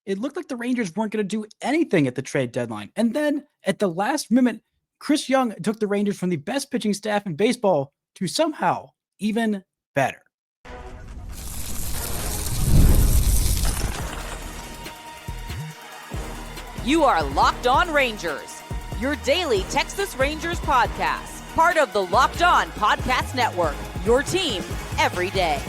It looked like the Rangers weren't going to do anything at the trade deadline. And then at the last minute, Chris Young took the Rangers from the best pitching staff in baseball to somehow even better. You are Locked On Rangers, your daily Texas Rangers podcast, part of the Locked On Podcast Network, your team every day.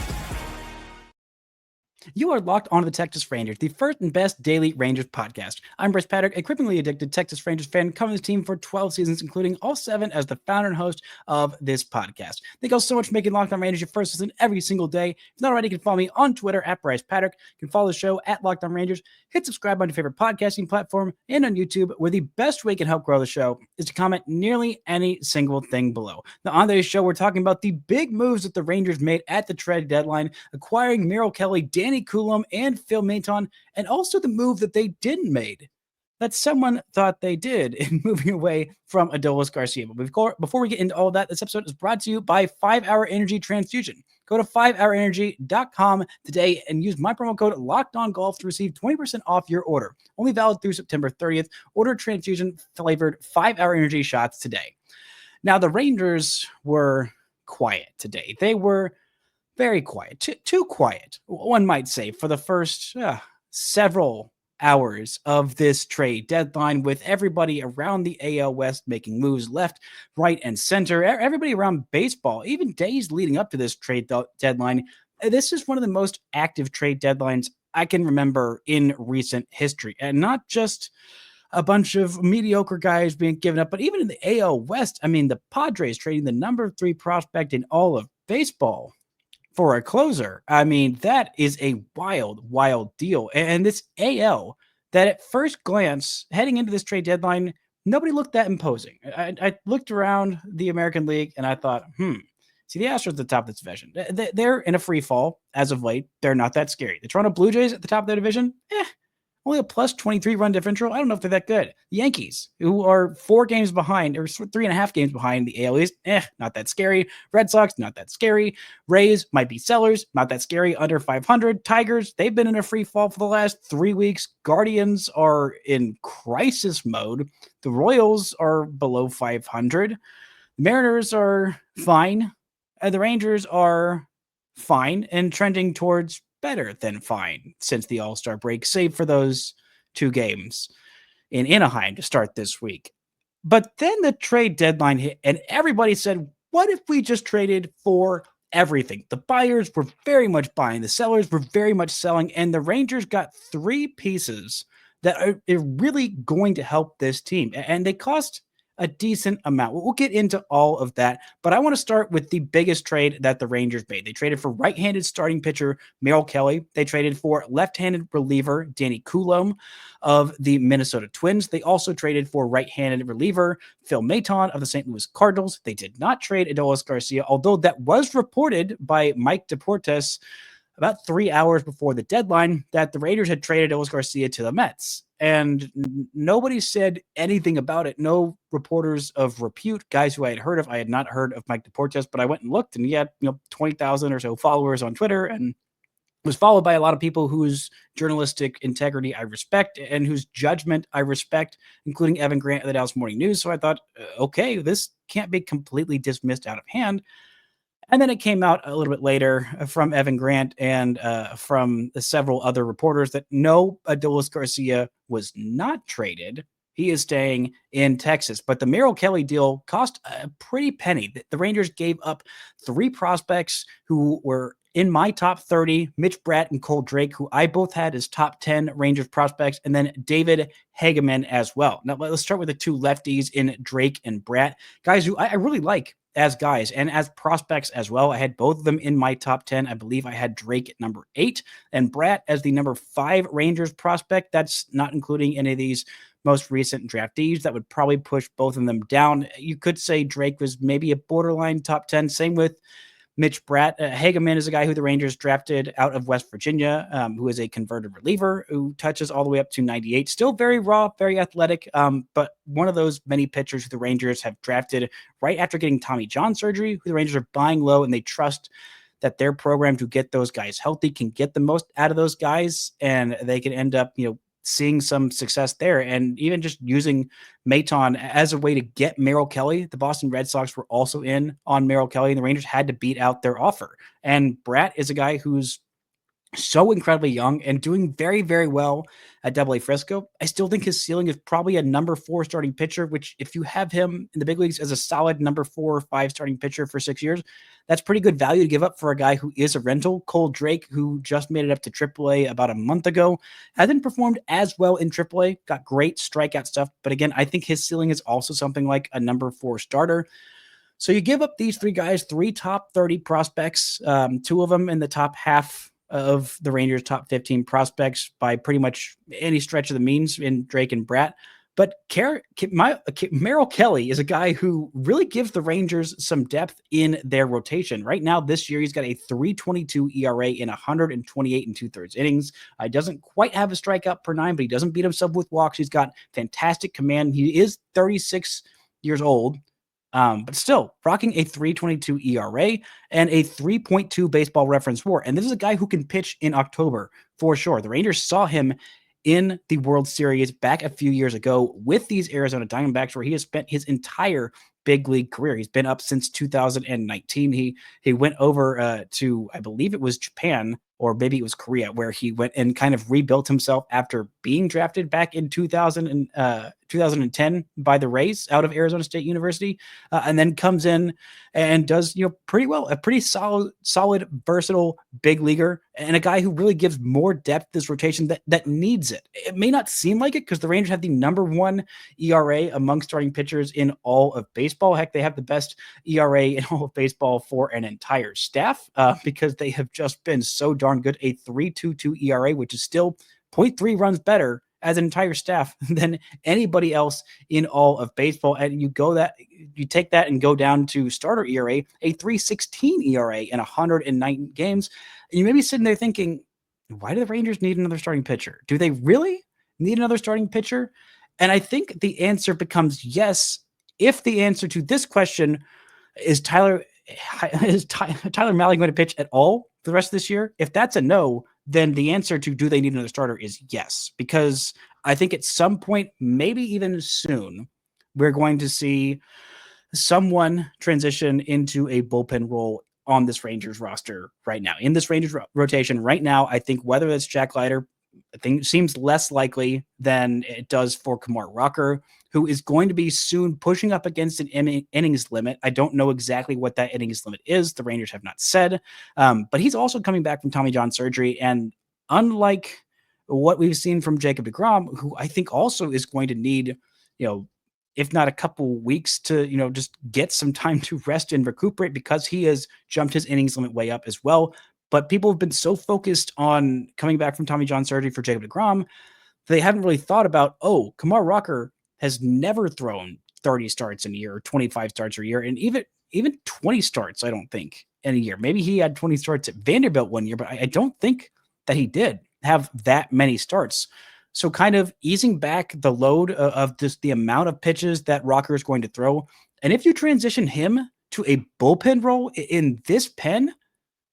You are locked onto the Texas Rangers, the first and best daily Rangers podcast. I'm Bryce Patrick, a cripplingly addicted Texas Rangers fan covering this team for 12 seasons, including all 7 as the founder and host of this podcast. Thank you all so much for making Locked On Rangers your first listen every single day. If not already, you can follow me on Twitter at Bryce Patrick. You can follow the show at Locked On Rangers. Hit subscribe on your favorite podcasting platform and on YouTube, where the best way you can help grow the show is to comment nearly any single thing below. Now, on today's show, we're talking about the big moves that the Rangers made at the trade deadline, acquiring Merrill Kelly, Danny Coulombe, and Phil Maton, and also the move that they didn't make that someone thought they did in moving away from Adolis Garcia. But before we get into all of that, this episode is brought to you by 5 Hour Energy Transfusion. Go to 5hourenergy.com today and use my promo code LOCKEDONGolf to receive 20% off your order. Only valid through September 30th. Order transfusion-flavored 5-Hour Energy shots today. Now, the Rangers were quiet today. They were very quiet, too quiet, one might say, for the first several hours of this trade deadline, with everybody around the AL West making moves left, right, and center. Everybody around baseball, even days leading up to this trade deadline. This is one of the most active trade deadlines I can remember in recent history, and not just a bunch of mediocre guys being given up, but even in the AL West. I mean, the Padres trading the number 3 prospect in all of baseball for a closer. I mean, that is a wild, wild deal. And this AL, that at first glance, heading into this trade deadline, nobody looked that imposing. I looked around the American League and I thought, see, the Astros at the top of this division. They're in a free fall as of late. They're not that scary. The Toronto Blue Jays at the top of their division, only a plus 23 run differential. I don't know if they're that good. The Yankees, who are 4 games behind, or 3.5 games behind the AL East, not that scary. Red Sox, not that scary. Rays might be sellers, not that scary, under 500. Tigers, they've been in a free fall for the last 3 weeks. Guardians are in crisis mode. The Royals are below 500. The Mariners are fine. The Rangers are fine and trending towards better than fine since the All-Star break, save for those 2 games in Anaheim to start this week. But then the trade deadline hit and everybody said, what if we just traded for everything? The buyers were very much buying, the sellers were very much selling, and the Rangers got 3 pieces that are really going to help this team. And they cost a decent amount. We'll get into all of that, but I want to start with the biggest trade that the Rangers made. They traded for right-handed starting pitcher Merrill Kelly. They traded for left-handed reliever Danny Coulombe of the Minnesota Twins. They also traded for right-handed reliever Phil Maton of the St. Louis Cardinals. They did not trade Adolis Garcia, although that was reported by Mike DePortes about 3 hours before the deadline that the Raiders had traded Adolis Garcia to the Mets. And nobody said anything about it. No reporters of repute, guys who I had heard of. I had not heard of Mike DePortes, but I went and looked, and he had 20,000 or so followers on Twitter, and was followed by a lot of people whose journalistic integrity I respect and whose judgment I respect, including Evan Grant of the Dallas Morning News. So I thought, okay, this can't be completely dismissed out of hand. And then it came out a little bit later from Evan Grant and from several other reporters that no, Adolis Garcia was not traded. He is staying in Texas. But the Merrill Kelly deal cost a pretty penny. The Rangers gave up 3 prospects who were in my top 30, Mitch Bratt and Cole Drake, who I both had as top 10 Rangers prospects, and then David Hageman as well. Now, let's start with the 2 lefties in Drake and Bratt, guys who I really like as guys and as prospects as well. I had both of them in my top 10. I believe I had Drake at number 8 and Bratt as the number 5 Rangers prospect. That's not including any of these most recent draftees. That would probably push both of them down. You could say Drake was maybe a borderline top 10. Same with Mitch Bratt. Hageman is a guy who the Rangers drafted out of West Virginia, who is a converted reliever who touches all the way up to 98. Still very raw, very athletic, but one of those many pitchers who the Rangers have drafted right after getting Tommy John surgery, who the Rangers are buying low, and they trust that their program to get those guys healthy can get the most out of those guys, and they can end up, seeing some success there, and even just using Maton as a way to get Merrill Kelly. The Boston Red Sox were also in on Merrill Kelly, and the Rangers had to beat out their offer. And Bratt is a guy who's so incredibly young and doing very, very well at Double A Frisco. I still think his ceiling is probably a number 4 starting pitcher, which if you have him in the big leagues as a solid number 4 or 5 starting pitcher for 6 years, that's pretty good value to give up for a guy who is a rental. Cole Drake, who just made it up to AAA about a month ago, hasn't performed as well in AAA, got great strikeout stuff. But again, I think his ceiling is also something like a number 4 starter. So you give up these 3 guys, 3 top 30 prospects, 2 of them in the top half of the Rangers' top 15 prospects by pretty much any stretch of the means in Drake and Bratt. But Merrill Kelly is a guy who really gives the Rangers some depth in their rotation. Right now, this year, he's got a 3.22 ERA in 128 and 2/3 innings. He doesn't quite have a strikeout per 9, but he doesn't beat himself with walks. He's got fantastic command. He is 36 years old. But still rocking a 3.22 ERA and a 3.2 baseball reference WAR. And this is a guy who can pitch in October for sure. The Rangers saw him in the World Series back a few years ago with these Arizona Diamondbacks, where he has spent his entire big league career. He's been up since 2019. He went over to, I believe it was Japan, or maybe it was Korea, where he went and kind of rebuilt himself after being drafted back in 2010 by the Rays out of Arizona State University, and then comes in and does pretty well, a pretty solid, versatile big leaguer, and a guy who really gives more depth to this rotation that needs it. It may not seem like it because the Rangers have the number 1 ERA among starting pitchers in all of baseball. Heck, they have the best ERA in all of baseball for an entire staff because they have just been so darn good. A 3.22 ERA, which is still 0.3 runs better as an entire staff than anybody else in all of baseball. And you take that and go down to starter ERA, a 3.16 ERA in 109 games. And you may be sitting there thinking, why do the Rangers need another starting pitcher? Do they really need another starting pitcher? And I think the answer becomes yes, if the answer to this question is Tyler Mahle going to pitch at all for the rest of this year? If that's a no, then the answer to do they need another starter is yes, because I think at some point, maybe even soon, we're going to see someone transition into a bullpen role on this Rangers roster right now. In this Rangers rotation right now, I think whether that's Jack Leiter, I think seems less likely than it does for Kumar Rocker, who is going to be soon pushing up against an innings limit. I don't know exactly what that innings limit is. The Rangers have not said, but he's also coming back from Tommy John surgery. And unlike what we've seen from Jacob deGrom, who I think also is going to need, if not a couple weeks to, just get some time to rest and recuperate, because he has jumped his innings limit way up as well. But people have been so focused on coming back from Tommy John surgery for Jacob deGrom, they haven't really thought about, Kumar Rocker has never thrown 30 starts in a year or 25 starts a year, and even 20 starts, I don't think, in a year. Maybe he had 20 starts at Vanderbilt one year, but I don't think that he did have that many starts. So kind of easing back the load of just the amount of pitches that Rocker is going to throw. And if you transition him to a bullpen role in this pen,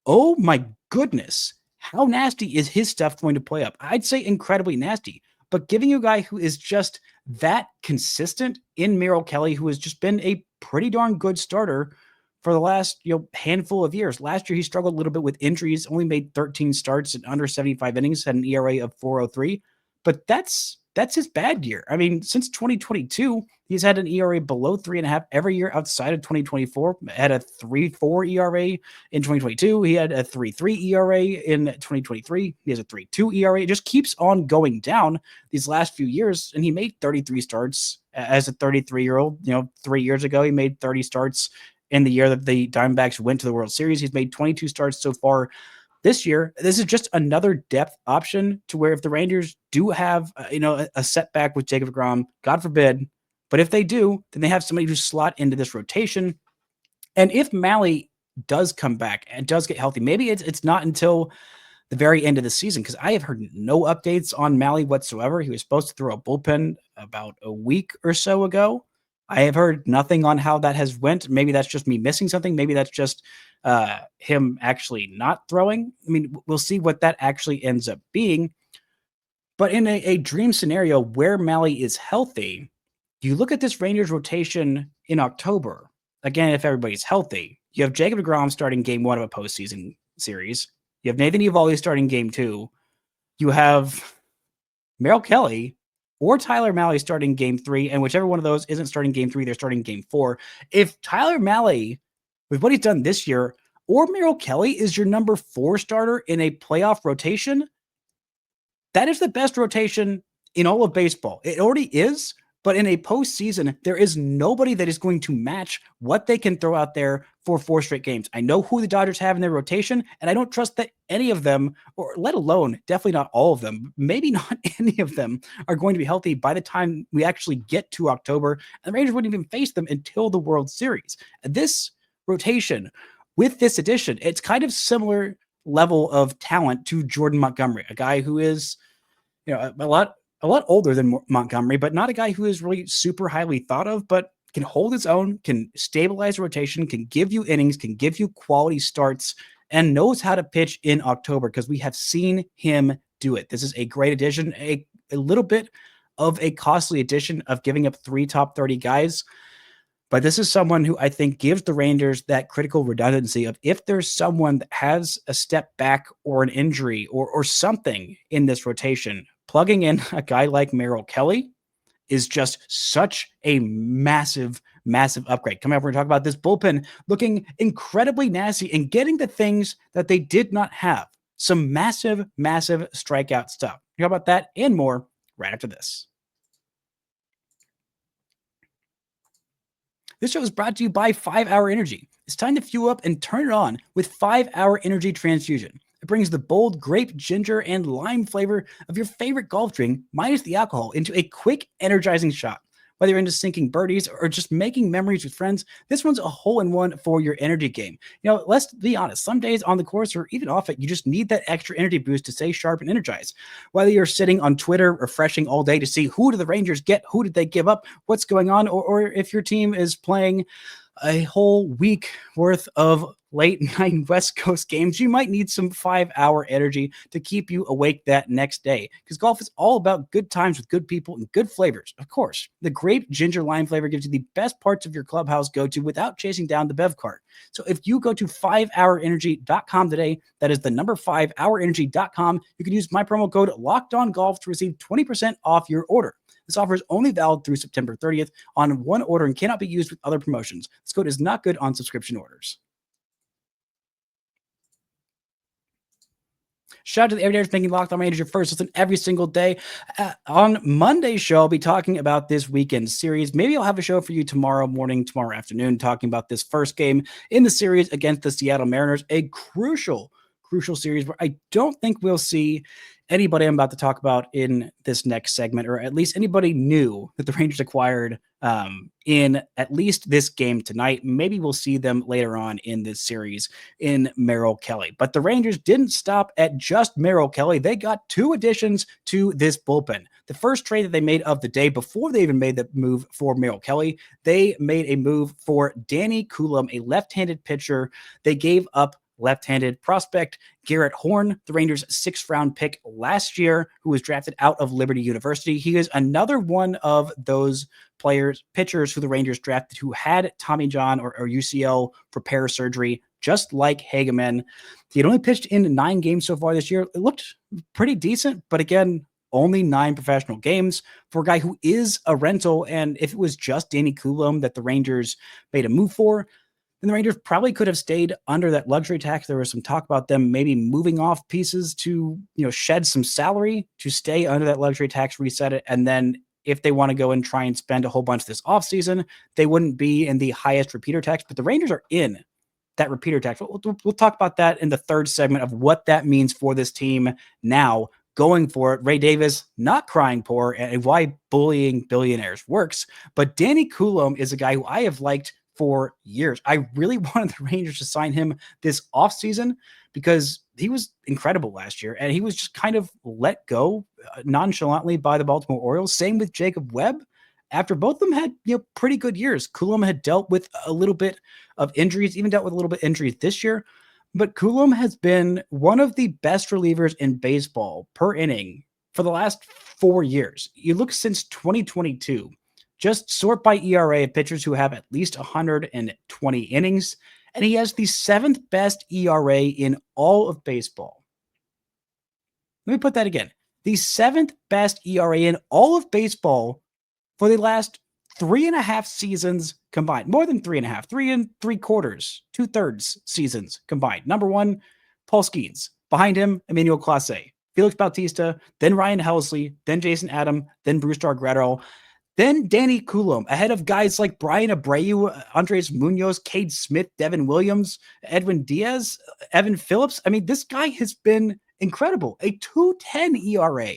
oh my goodness, how nasty is his stuff going to play up? I'd say incredibly nasty. But giving you a guy who is just that consistent in Merrill Kelly, who has just been a pretty darn good starter for the last handful of years. Last year, he struggled a little bit with injuries, only made 13 starts in under 75 innings, had an ERA of 4.03. But that's his bad year. I mean, since 2022, he's had an ERA below 3.5 every year outside of 2024. Had a 3.4 ERA in 2022. He had a 3.3 ERA in 2023. He has a 3.2 ERA. It just keeps on going down these last few years. And he made 33 starts as a 33-year-old. 3 years ago, he made 30 starts in the year that the Diamondbacks went to the World Series. He's made 22 starts so far this year. This is just another depth option to where if the Rangers do have, a setback with Jacob deGrom, God forbid, but if they do, then they have somebody to slot into this rotation. And if Mahle does come back and does get healthy, maybe it's not until the very end of the season, because I have heard no updates on Mahle whatsoever. He was supposed to throw a bullpen about a week or so ago. I have heard nothing on how that has went. Maybe that's just me missing something. Maybe that's just him actually not throwing. I mean, we'll see what that actually ends up being. But in a dream scenario where Mahle is healthy, you look at this Rangers rotation in October. Again, if everybody's healthy, you have Jacob deGrom starting game 1 of a postseason series. You have Nathan Eovaldi starting game 2. You have Merrill Kelly or Tyler Mahle starting game 3, and whichever one of those isn't starting game 3, they're starting game 4. If Tyler Mahle, with what he's done this year, or Merrill Kelly is your number 4 starter in a playoff rotation, that is the best rotation in all of baseball. It already is, but in a postseason, there is nobody that is going to match what they can throw out there for 4 straight games. I know who the Dodgers have in their rotation, and I don't trust that any of them, or let alone definitely not all of them, maybe not any of them, are going to be healthy by the time we actually get to October. And the Rangers wouldn't even face them until the World Series. This rotation, with this addition, it's kind of similar level of talent to Jordan Montgomery, a guy who is, a lot older than Montgomery, but not a guy who is really super highly thought of, but can hold his own, can stabilize rotation, can give you innings, can give you quality starts, and knows how to pitch in October because we have seen him do it. This is a great addition, a little bit of a costly addition of giving up 3 top 30 guys. But this is someone who I think gives the Rangers that critical redundancy of if there's someone that has a step back or an injury or something in this rotation, plugging in a guy like Merrill Kelly is just such a massive, massive upgrade. Coming up, we're going to talk about this bullpen looking incredibly nasty and getting the things that they did not have. Some massive, massive strikeout stuff. Talk about that and more right after this. This show is brought to you by 5-Hour Energy. It's time to fuel up and turn it on with 5-Hour Energy Transfusion. It brings the bold grape, ginger, and lime flavor of your favorite golf drink, minus the alcohol, into a quick, energizing shot. Whether you're into sinking birdies or just making memories with friends, this one's a hole-in-one for your energy game. Let's be honest, some days on the course or even off it, you just need that extra energy boost to stay sharp and energized. Whether you're sitting on Twitter refreshing all day to see who did the Rangers get, who did they give up, what's going on, or if your team is playing a whole week worth of late night West Coast games, you might need some 5-Hour Energy to keep you awake that next day. Because golf is all about good times with good people and good flavors. Of course, the grape ginger lime flavor gives you the best parts of your clubhouse go-to without chasing down the bev cart. So if you go to 5hourenergy.com today, that is the number 5hourenergy.com, you can use my promo code LOCKEDONGolf to receive 20% off your order. This offer is only valid through September 30th on one order and cannot be used with other promotions. This code is not good on subscription orders. Shout out to the everydayers making Locked On Rangers your first listen every single day. On Monday's show, I'll be talking about this weekend series. Maybe I'll have a show for you tomorrow morning, tomorrow afternoon, talking about this first game in the series against the Seattle Mariners, a crucial series where I don't think we'll see anybody I'm about to talk about in this next segment, or at least anybody new that the Rangers acquired in at least this game tonight. Maybe we'll see them later on in this series in Merrill Kelly. But the Rangers didn't stop at just Merrill Kelly. They got 2 additions to this bullpen. The first trade that they made of the day before they even made the move for Merrill Kelly, they made a move for Danny Coulombe, a left-handed pitcher. They gave up left-handed prospect Garrett Horn, the Rangers' 6th-round pick last year, who was drafted out of Liberty University. He is another one of those pitchers who the Rangers drafted who had Tommy John or UCL repair surgery, just like Hageman. He had only pitched in 9 games so far this year. It looked pretty decent, but again, only 9 professional games for a guy who is a rental. And if it was just Danny Coulombe that the Rangers made a move for, then the Rangers probably could have stayed under that luxury tax. There was some talk about them maybe moving off pieces to, shed some salary to stay under that luxury tax, reset it. And then if they want to go and try and spend a whole bunch this offseason, they wouldn't be in the highest repeater tax, but the Rangers are in that repeater tax. We'll talk about that in the third segment of what that means for this team now going for it. Ray Davis not crying poor and why bullying billionaires works. But Danny Coulombe is a guy who I have liked for years. I really wanted the Rangers to sign him this offseason because he was incredible last year and he was just kind of let go nonchalantly by the Baltimore Orioles. Same with Jacob Webb. After both of them had pretty good years. Coulombe had dealt with a little bit of injuries, even dealt with a little bit of injuries this year. But Coulombe has been one of the best relievers in baseball per inning for the last 4 years. You look since 2022, just sort by ERA of pitchers who have at least 120 innings, and he has the 7th best ERA in all of baseball. Let me put that again. The 7th best ERA in all of baseball for the last 3.5 seasons combined. More than 3.5, 3 3/4, 2/3 seasons combined. Number 1, Paul Skeens. Behind him, Emmanuel Clase, Felix Bautista, then Ryan Helsley, then Jason Adam, then Brusdar Graterol, then Danny Coulombe, ahead of guys like Brian Abreu, Andres Munoz, Cade Smith, Devin Williams, Edwin Diaz, Evan Phillips. I mean, this guy has been incredible. A 2.10 ERA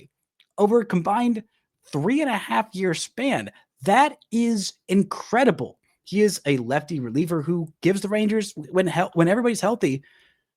over a combined 3.5-year span. That is incredible. He is a lefty reliever who gives the Rangers, when everybody's healthy,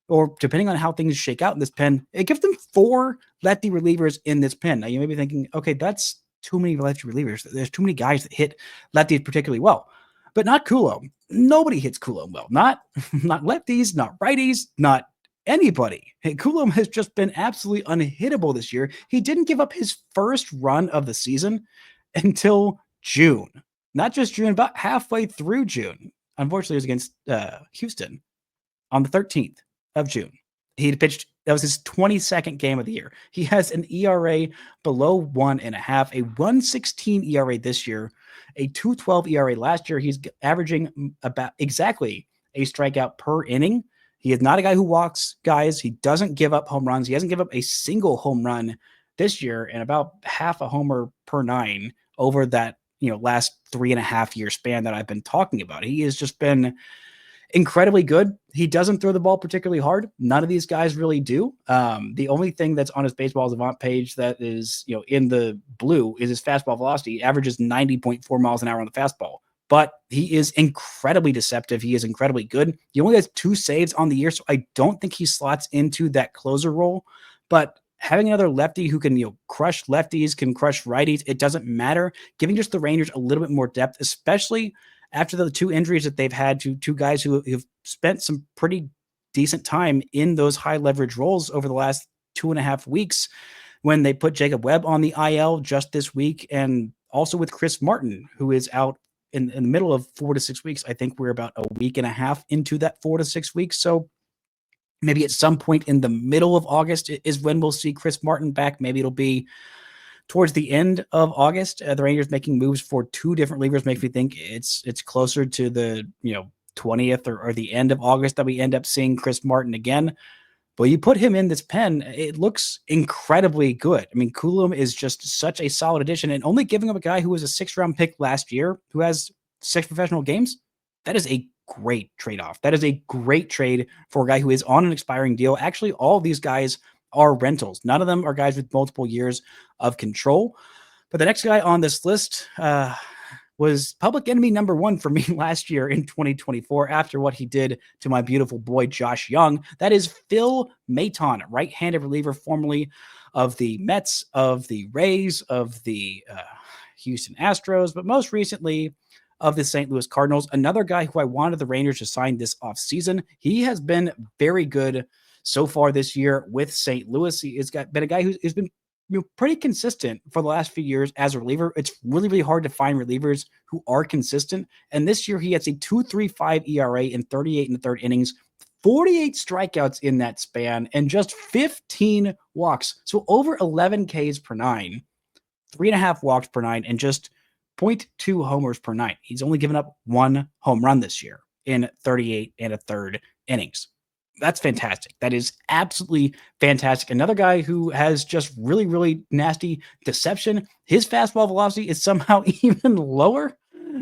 or depending on how things shake out in this pen, it gives them 4 lefty relievers in this pen. Now, you may be thinking, okay, that's too many lefty relievers. There's too many guys that hit lefties particularly well, but not Coulombe. Nobody hits Coulombe well. Not lefties, not righties, not anybody. Coulombe has just been absolutely unhittable this year. He didn't give up his first run of the season until June. Not just June, about halfway through June. Unfortunately, it was against Houston on the 13th of June. He pitched, that was his 22nd game of the year. He has an ERA below 1.5, a 1.16 ERA this year, a 2.12 ERA last year. He's averaging about exactly a strikeout per inning. He is not a guy who walks guys. He doesn't give up home runs. He hasn't given up a single home run this year, and about half a homer per 9 over that, last 3.5-year span that I've been talking about. He has just been incredibly good. He doesn't throw the ball particularly hard. None of these guys really do. The only thing that's on his baseball savant page that is, in the blue is his fastball velocity. He averages 90.4 miles an hour on the fastball, but he is incredibly deceptive. He is incredibly good. He only has 2 saves on the year, so I don't think he slots into that closer role, but having another lefty who can, crush lefties, can crush righties, it doesn't matter. Giving just the Rangers a little bit more depth, especially after the 2 injuries that they've had to 2 guys who have spent some pretty decent time in those high leverage roles over the last 2.5 weeks, when they put Jacob Webb on the IL just this week, and also with Chris Martin, who is out in the middle of 4 to 6 weeks. I think we're about a week and a half into that 4 to 6 weeks. So maybe at some point in the middle of August is when we'll see Chris Martin back. Maybe it'll be towards the end of August. The Rangers making moves for 2 different relievers makes me think it's closer to the 20th or the end of August that we end up seeing Chris Martin again. But you put him in this pen, it looks incredibly good. I mean, Coulombe is just such a solid addition, and only giving up a guy who was a 6th-round pick last year who has 6 professional games, that is a great trade-off. That is a great trade for a guy who is on an expiring deal. Actually, all of these guys are rentals. None of them are guys with multiple years of control. But the next guy on this list was public enemy number 1 for me last year in 2024 after what he did to my beautiful boy Josh Young. That is Phil Maton, right-handed reliever formerly of the Mets, of the Rays, of the Houston Astros, but most recently of the St. Louis Cardinals. Another guy who I wanted the Rangers to sign this offseason. He has been very good so far this year with St. Louis. He has been a guy who's been pretty consistent for the last few years as a reliever. It's really, really hard to find relievers who are consistent. And this year he has a 2.35 ERA in 38 1/3 innings, 48 strikeouts in that span, and just 15 walks. So over 11 Ks per 9, 3.5 walks per 9, and just 0.2 homers per 9. He's only given up 1 home run this year in 38 1/3 innings. That's fantastic. That is absolutely fantastic. Another guy who has just really, really nasty deception. His fastball velocity is somehow even lower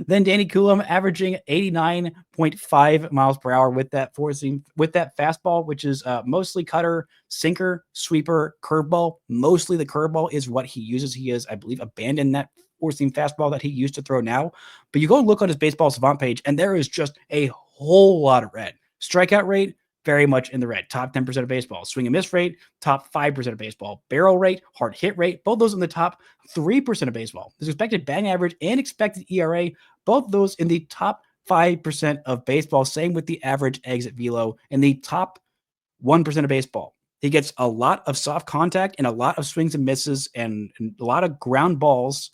than Danny Coulombe, averaging 89.5 miles per hour with that fastball, which is mostly cutter, sinker, sweeper, curveball. Mostly the curveball is what he uses. He has, I believe, abandoned that four-seam fastball that he used to throw now. But you go and look on his baseball savant page, and there is just a whole lot of red. Strikeout rate, very much in the red. Top 10% of baseball. Swing and miss rate, top 5% of baseball. Barrel rate, hard hit rate, both those in the top 3% of baseball. His expected batting average and expected ERA, both those in the top 5% of baseball. Same with the average exit velo in the top 1% of baseball. He gets a lot of soft contact and a lot of swings and misses and a lot of ground balls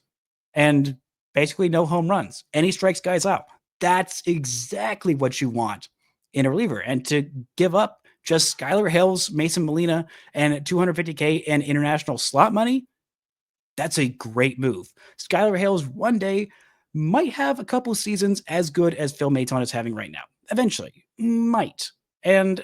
and basically no home runs. And he strikes guys out. That's exactly what you want in a reliever. And to give up just Skylar Hales, Mason Molina, and $250K and international slot money, that's a great move. Skylar Hales one day might have a couple seasons as good as Phil Maton is having right now. Eventually, might. And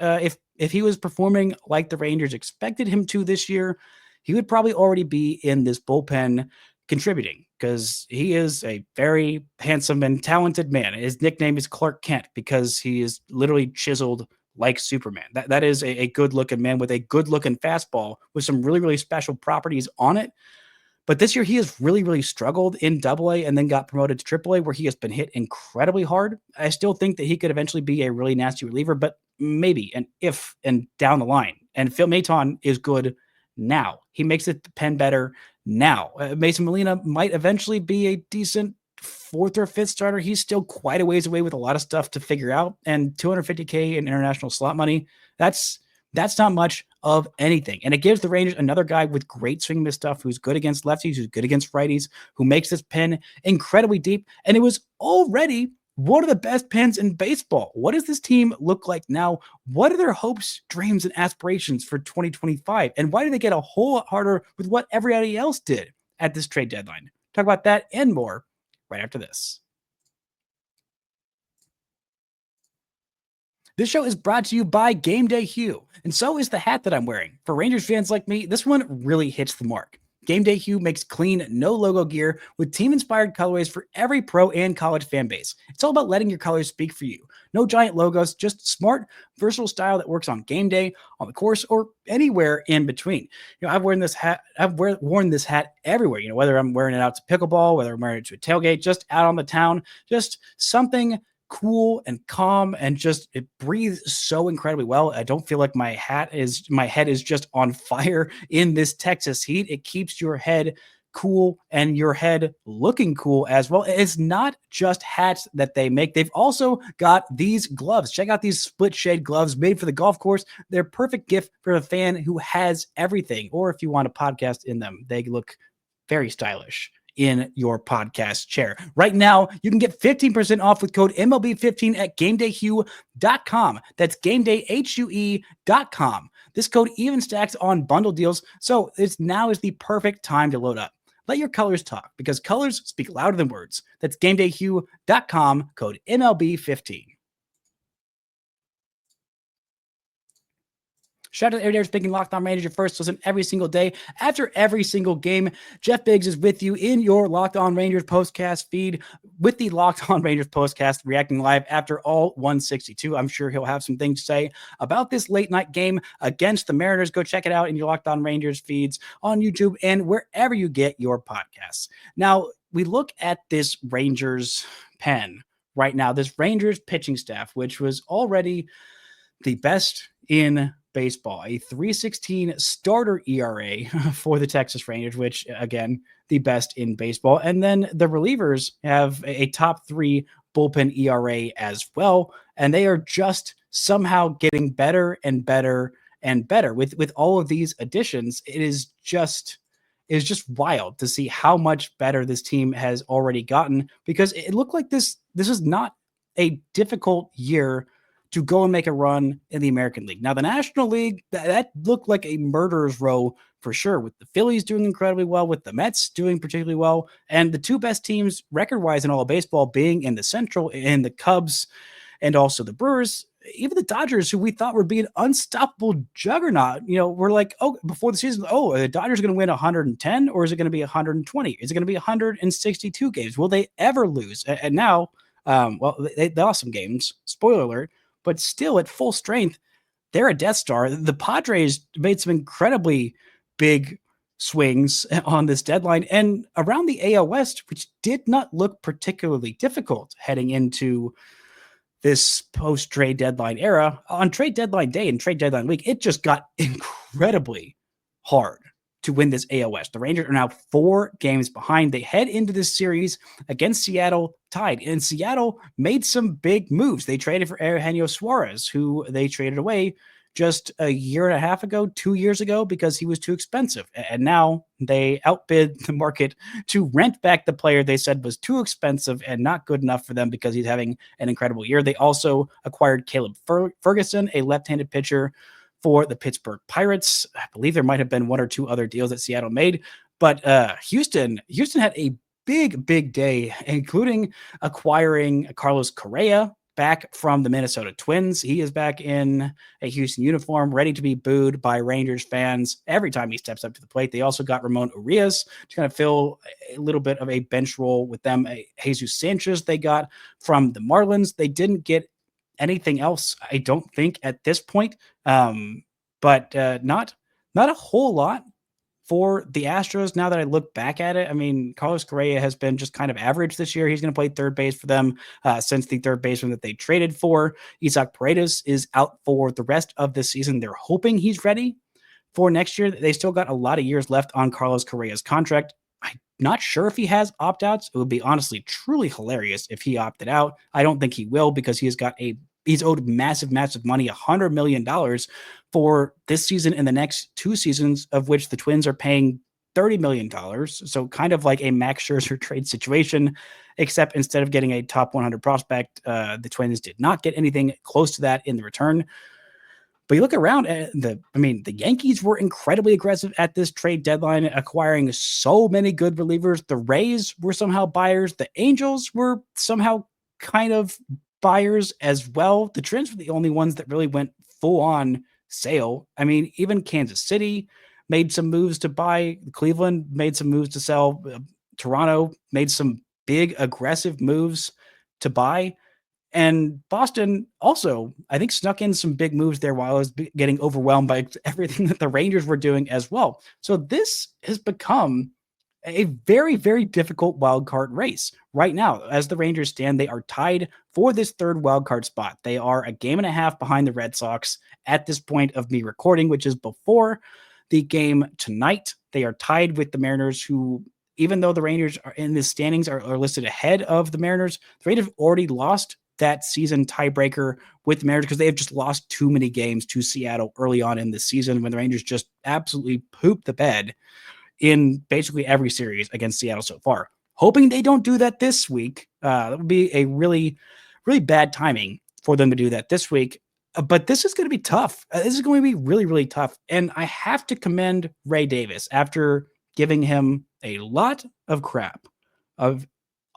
if he was performing like the Rangers expected him to this year, he would probably already be in this bullpen contributing because he is a very handsome and talented man. His nickname is Clark Kent because he is literally chiseled like Superman. That is a good looking man with a good looking fastball with some really, really special properties on it. But this year he has really, really struggled in AA and then got promoted to AAA where he has been hit incredibly hard. I still think that he could eventually be a really nasty reliever, but maybe and if and down the line. And Phil Maton is good now. He makes it pen better now. Mason Molina might eventually be a decent fourth or fifth starter. He's still quite a ways away with a lot of stuff to figure out. And $250K in international slot money, that's not much of anything. And it gives the Rangers another guy with great swing miss stuff who's good against lefties, who's good against righties, who makes this pen incredibly deep. And it was already one of the best pens in baseball. What does this team look like now? What are their hopes, dreams, and aspirations for 2025? And why did they get a whole lot harder with what everybody else did at this trade deadline? Talk about that and more right after this. This show is brought to you by Gameday Hue, and so is the hat that I'm wearing. For Rangers fans like me, this one really hits the mark. Gameday Hue makes clean, no-logo gear with team-inspired colorways for every pro and college fan base. It's all about letting your colors speak for you. No giant logos, just smart, versatile style that works on game day, on the course, or anywhere in between. I've worn this hat everywhere. Whether I'm wearing it out to pickleball, whether I'm wearing it to a tailgate, just out on the town, just something cool and calm, and just it breathes so incredibly well. I don't feel like my head is just on fire in this Texas heat. It keeps your head cool and your head looking cool as well. It's not just hats that they make. They've also got these gloves. Check out these split shade gloves made for the golf course. They're a perfect gift for a fan who has everything, or if you want a podcast in them. They look very stylish in your podcast chair. Right now, you can get 15% off with code MLB15 at GamedayHue.com. That's GamedayHue.com. This code even stacks on bundle deals, so now is the perfect time to load up. Let your colors talk, because colors speak louder than words. That's GamedayHue.com, code MLB15. Shout out to everybody who's picking Locked On Rangers your first listen every single day. After every single game, Jeff Biggs is with you in your Locked On Rangers postcast feed with the Locked On Rangers postcast, reacting live after all 162. I'm sure he'll have some things to say about this late night game against the Mariners. Go check it out in your Locked On Rangers feeds on YouTube and wherever you get your podcasts. Now, we look at this Rangers pen right now, this Rangers pitching staff, which was already the best in baseball, a 3.16 starter ERA for the Texas Rangers, which again, the best in baseball. And then the relievers have a top 3 bullpen ERA as well. And they are just somehow getting better and better and better with all of these additions. It is just wild to see how much better this team has already gotten, because it looked like this is not a difficult year to go and make a run in the American League. Now, the National League, that looked like a murderer's row for sure, with the Phillies doing incredibly well, with the Mets doing particularly well, and the 2 best teams record-wise in all of baseball being in the Central, and the Cubs and also the Brewers. Even the Dodgers, who we thought would be an unstoppable juggernaut, we're like, oh, before the season, the Dodgers are going to win 110, or is it going to be 120? Is it going to be 162 games? Will they ever lose? And now, they lost some games, spoiler alert, but still at full strength, they're a Death Star. The Padres made some incredibly big swings on this deadline, and around the AL West, which did not look particularly difficult heading into this post-trade deadline era. On trade deadline day and trade deadline week, it just got incredibly hard to win this AL West. The Rangers are now 4 games behind. They head into this series against Seattle tied, and Seattle made some big moves. They traded for Eugenio Suarez, who they traded away just a year and a half ago, 2 years ago, because he was too expensive. And now they outbid the market to rent back the player they said was too expensive and not good enough for them because he's having an incredible year. They also acquired Caleb Ferguson, a left-handed pitcher for the Pittsburgh Pirates. I believe there might have been one or two other deals that Seattle made, but Houston had a big day, including acquiring Carlos Correa back from the Minnesota Twins. He is back in a Houston uniform, ready to be booed by Rangers fans every time he steps up to the plate. They also got Ramon Urias to kind of fill a little bit of a bench role with them. Jesus Sanchez they got from the Marlins. They didn't get anything else, I don't think, at this point. But not a whole lot for the Astros. Now that I look back at it, I mean, Carlos Correa has been just kind of average this year. He's going to play third base for them since the third baseman that they traded for, Isaac Paredes, is out for the rest of the season. They're hoping he's ready for next year. They still got a lot of years left on Carlos Correa's contract. I'm not sure if he has opt-outs. It would be honestly truly hilarious if he opted out. I don't think he will because he's owed massive money, $100 million for this season and the next 2 seasons, of which the Twins are paying $30 million. So kind of like a Max Scherzer trade situation, except instead of getting a top 100 prospect, the Twins did not get anything close to that in the return. But you look around at the Yankees were incredibly aggressive at this trade deadline, acquiring so many good relievers. The Rays were somehow buyers. The Angels were somehow kind of buyers as well. The Twins were the only ones that really went full on sale. I mean, even Kansas City made some moves to buy. Cleveland made some moves to sell. Toronto made some big aggressive moves to buy. And Boston also, I think, snuck in some big moves there while I was getting overwhelmed by everything that the Rangers were doing as well. So this has become a very, very difficult wild card race right now. As the Rangers stand, they are tied for this third wild card spot. They are a game and a half behind the Red Sox at this point of me recording, which is before the game tonight. They are tied with the Mariners, who, even though the Rangers are in the standings are listed ahead of the Mariners, the Rangers have already lost that season tiebreaker with the Mariners because they have just lost too many games to Seattle early on in the season when the Rangers just absolutely pooped the bed in basically every series against Seattle so far. Hoping they don't do that this week. That would be a really, really bad timing for them to do that this week. But this is going to be tough. This is going to be really, really tough. And I have to commend Ray Davis after giving him a lot of crap of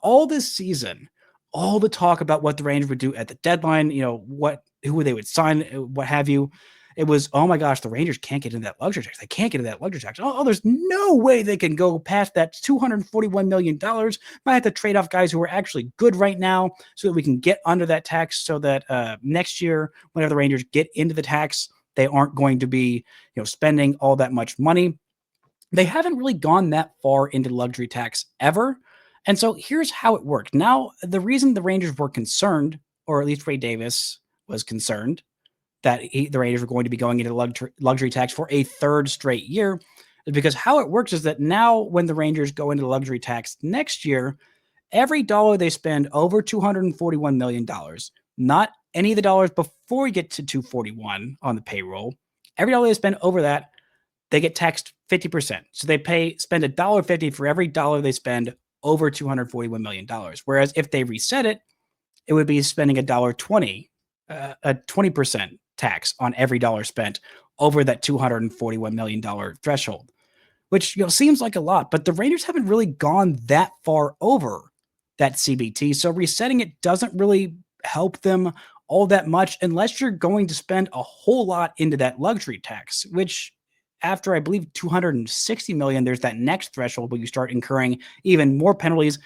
all this season. All the talk about what the Rangers would do at the deadline, who they would sign, what have you. It was, oh my gosh, the Rangers can't get into that luxury tax. They can't get into that luxury tax. Oh, there's no way they can go past that $241 million. Might have to trade off guys who are actually good right now so that we can get under that tax so that next year, whenever the Rangers get into the tax, they aren't going to be, spending all that much money. They haven't really gone that far into luxury tax ever. And so here's how it worked. Now, the reason the Rangers were concerned, or at least Ray Davis was concerned, that the Rangers were going to be going into luxury tax for a third straight year, is because how it works is that now when the Rangers go into luxury tax next year, every dollar they spend over $241 million, not any of the dollars before you get to 241 on the payroll, every dollar they spend over that, they get taxed 50%. So they spend $1.50 for every dollar they spend over $241 million. Whereas if they reset it, it would be spending $1.20, a 20% tax on every dollar spent over that $241 million threshold, which seems like a lot, but the Rangers haven't really gone that far over that CBT. So resetting it doesn't really help them all that much unless you're going to spend a whole lot into that luxury tax, which after I believe $260 million, there's that next threshold where you start incurring even more penalties.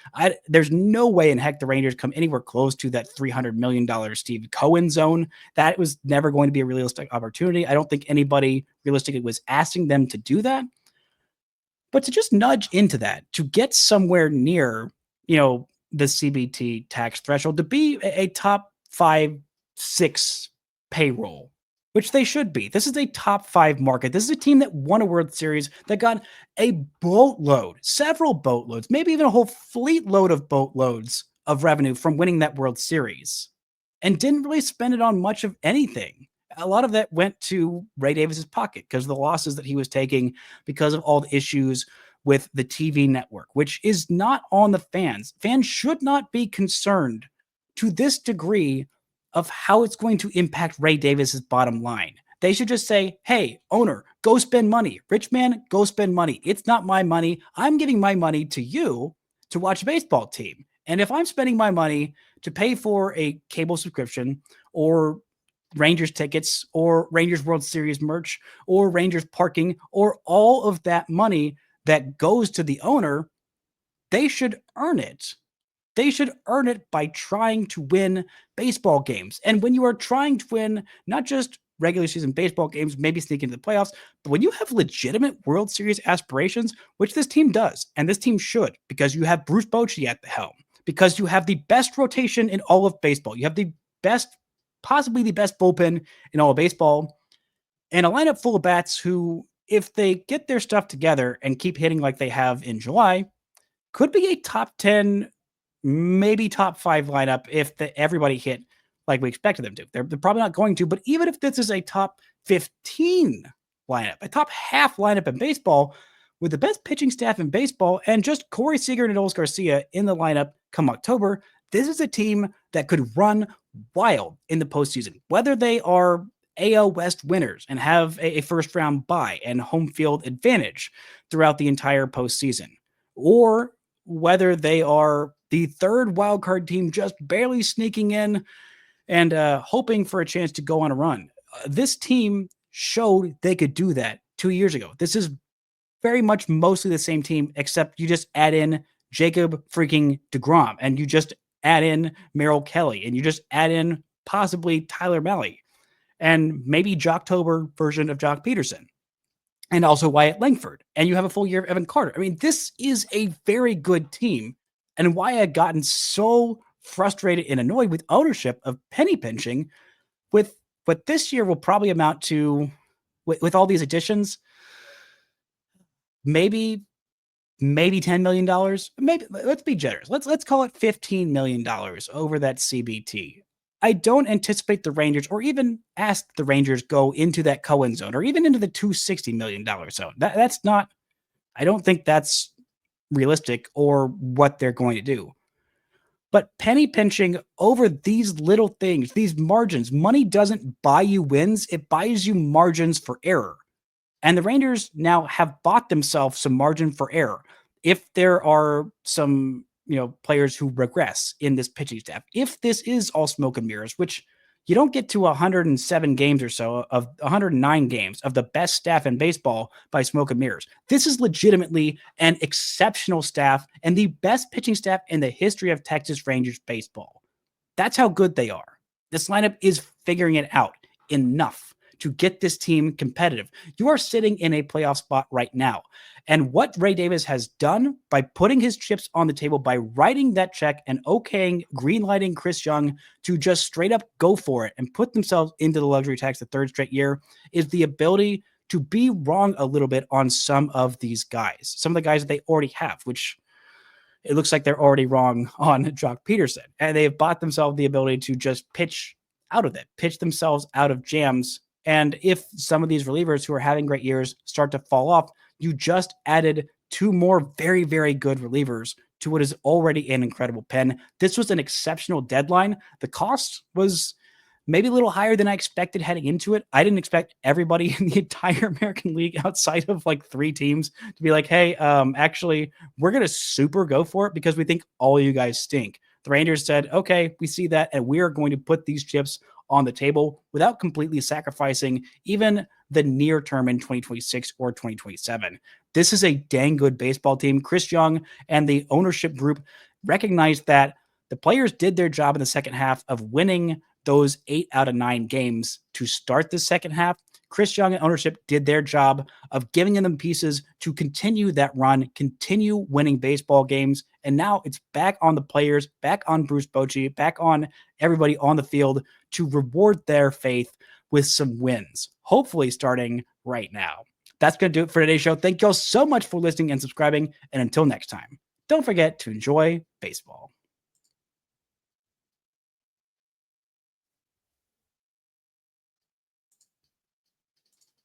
There's no way in heck the Rangers come anywhere close to that $300 million Steve Cohen zone. That was never going to be a realistic opportunity. I don't think anybody realistically was asking them to do that. But to just nudge into that, to get somewhere near, the CBT tax threshold, to be a top 5, 6 payroll, which they should be. This is a top 5 market. This is a team that won a World Series, that got a boatload, several boatloads, maybe even a whole fleet load of boatloads of revenue from winning that World Series, and didn't really spend it on much of anything. a lot of that went to Ray Davis's pocket because of the losses that he was taking because of all the issues with the TV network, which is not on the fans. Fans should not be concerned to this degree of how it's going to impact Ray Davis's bottom line. They should just say, hey, owner, go spend money. Rich man, go spend money. It's not my money. I'm giving my money to you to watch a baseball team. And if I'm spending my money to pay for a cable subscription or Rangers tickets or Rangers World Series merch or Rangers parking or all of that money that goes to the owner, they should earn it. They should earn it by trying to win baseball games. And when you are trying to win not just regular season baseball games, maybe sneak into the playoffs, but when you have legitimate World Series aspirations, which this team does, and this team should, because you have Bruce Bochy at the helm, because you have the best rotation in all of baseball, you have the best, possibly the best bullpen in all of baseball, and a lineup full of bats who, if they get their stuff together and keep hitting like they have in July, could be a top 10, maybe top 5 lineup if everybody hit like we expected them to. They're probably not going to, but even if this is a top 15 lineup, a top half lineup in baseball with the best pitching staff in baseball and just Corey Seager and Adolis Garcia in the lineup come October, this is a team that could run wild in the postseason, whether they are AL West winners and have a first round bye and home field advantage throughout the entire postseason, or whether they are the third wildcard team just barely sneaking in and hoping for a chance to go on a run. This team showed they could do that 2 years ago. This is very much mostly the same team, except you just add in Jacob freaking DeGrom and you just add in Merrill Kelly and you just add in possibly Tyler Mahle and maybe Jocktober version of Jock Peterson and also Wyatt Langford. And you have a full year of Evan Carter. I mean, this is a very good team. And why I had gotten so frustrated and annoyed with ownership of penny pinching with what this year will probably amount to, with all these additions, maybe $10 million. Maybe, let's be generous. Let's call it $15 million over that CBT. I don't anticipate the Rangers or even ask the Rangers go into that Cohen zone or even into the $260 million zone. That's not, I don't think that's realistic or what they're going to do. But penny pinching over these little things, these margins, money doesn't buy you wins. It buys you margins for error. And the Rangers now have bought themselves some margin for error. If there are some, players who regress in this pitching staff, if this is all smoke and mirrors, which you don't get to 107 games or so of 109 games of the best staff in baseball by smoke and mirrors. This is legitimately an exceptional staff and the best pitching staff in the history of Texas Rangers baseball. That's how good they are. This lineup is figuring it out enough to get this team competitive. You are sitting in a playoff spot right now. And what Ray Davis has done by putting his chips on the table, by writing that check and okaying, greenlighting Chris Young to just straight up go for it and put themselves into the luxury tax the third straight year, is the ability to be wrong a little bit on some of these guys, some of the guys that they already have, which it looks like they're already wrong on Jock Peterson. And they've bought themselves the ability to just pitch out of it, pitch themselves out of jams. And if some of these relievers who are having great years start to fall off, you just added 2 more very, very good relievers to what is already an incredible pen. This was an exceptional deadline. The cost was maybe a little higher than I expected heading into it. I didn't expect everybody in the entire American League outside of like 3 teams to be like, hey, actually, we're going to super go for it because we think all you guys stink. The Rangers said, okay, we see that, and we are going to put these chips on the table without completely sacrificing even the near term in 2026 or 2027. This is a dang good baseball team. Chris Young and the ownership group recognized that the players did their job in the second half of winning those 8 out of 9 games to start the second half. Chris Young and ownership did their job of giving them pieces to continue that run, continue winning baseball games. And now it's back on the players, back on Bruce Bochy, back on everybody on the field to reward their faith with some wins, hopefully starting right now. That's going to do it for today's show. Thank you all so much for listening and subscribing. And until next time, don't forget to enjoy baseball.